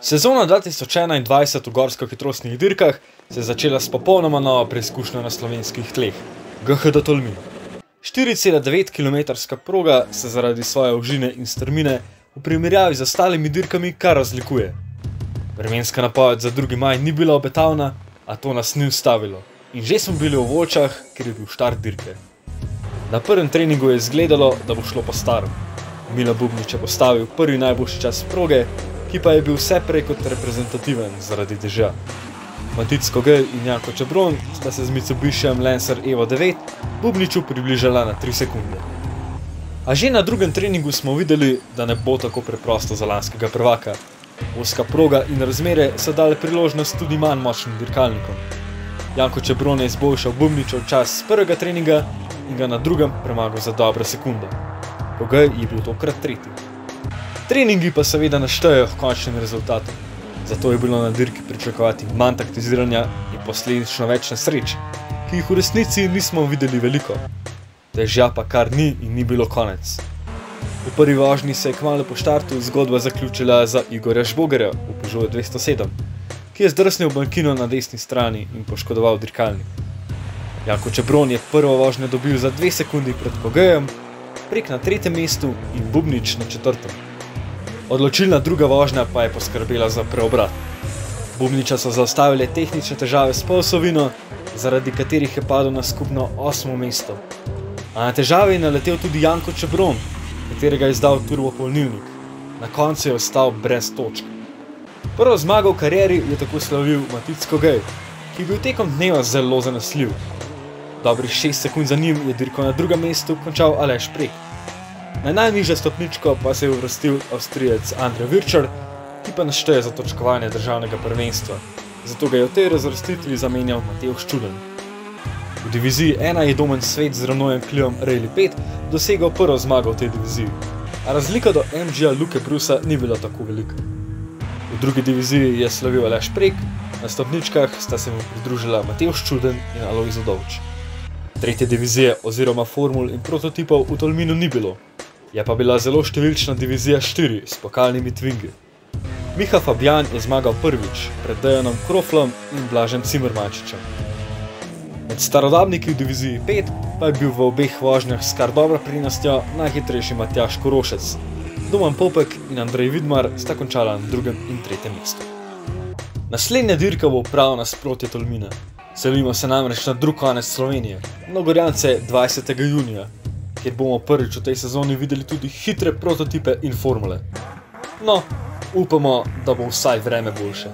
Sezona 2021 v gorsko-hitrostnih dirkah se je začela s popolnoma novo preizkušnjo na slovenskih tleh – GHD Tolmin. 4,9 km proga se zaradi svoje ožine in strmine v primerjavi z ostalimi dirkami kar razlikuje. Vremenska napoved za 2. maj ni bila obetavna, a to nas ni ustavilo. In že smo bili v Volčah, ker je bil štart dirke. Na prvem treningu je izgledalo, da bo šlo po starem. Mila Bubnič je postavil prvi najboljši čas proge, ki pa je bil vse prej kot reprezentativen zaradi dežja. Matic Kogej in Janko Čebron sta se z Mitsubishijem Lancer Evo 9 Bubniču približala na 3 sekunde. A že na drugem treningu smo videli, da ne bo tako preprosto za lanskega prvaka. Ozka proga in razmere so dale priložnost tudi manj močnim dirkalnikom. Janko Čebron je izboljšal Bubničev čas z prvega treninga in ga na drugem premagal za dobro sekundo. Kogej je bil tokrat tretji. Treningi pa seveda naštejejo h končnim rezultatom, zato je bilo na dirki pričakovati manj taktiziranja in posledično več nesreč, ki jih v resnici nismo videli veliko. Dežja pa kar ni in ni bilo konec. V prvi vožnji se je kmalu po štartu zgodba zaključila za Igorja Žbogarja v Peugeotu 207, ki je zdrsnil v bankino na desni strani in poškodoval dirkalnik. Janko Čebron je prvo vožnjo dobil za 2 sekundi pred Kogejem, Prek na 3. mestu in Bubnič na 4. Odločilna druga vožnja pa je poskrbela za preobrat. Bubniča so zaustavile tehnične težave s polsovino, zaradi katerih je padel na skupno 8. mesto. A na težave je naletel tudi Janko Čebron, katerega je izdal turbopolnilnik. Na koncu je ostal brez točk. Prvo zmago v karieri je tako slavil Matic Kogej, ki je bil tekom dneva zelo zanesljiv. Dobrih 6 sekund za njim je dirko na 2. mestu končal Aleš Prek. Na najnižjo stopničko pa se je uvrstil Avstrijec Andrej Virčar, ki pa našteje za točkovanje državnega prvenstva, zato ga je v tej razvrstitvi zamenjal Matevž Čuden. V diviziji 1 je Domen Svet z Renaultom Cliom Rally 5 dosegel prvo zmago v tej diviziji, a razlika do MG-ja Luke Brusa ni bila tako velika. V drugi diviziji je slavil Aleš Prek, na stopničkah sta se mu pridružila Matevž Čuden in Alojz Udovč. Tretje divizije oziroma formul in prototipov v Tolminu ni bilo, je pa bila zelo številčna divizija 4 s pokalnimi twingi. Miha Fabjan je zmagal prvič pred Dejanom Kroflom in Blažem Cimermančičem. Med starodobniki v diviziji 5 pa je bil v obeh vožnjah s kar dobro prednostjo najhitrejši Matjaž Korošec. Domen Popek in Andrej Vidmar sta končala na 2. in 3. mestu. Naslednja dirka bo prav nasprotje Tolmina. Selimo se namreč na drug konec Slovenije, na Gorjance 20. junija, kjer bomo prvič v tej sezoni videli tudi hitre prototipe in formule. No, upamo, da bo vsaj vreme boljše.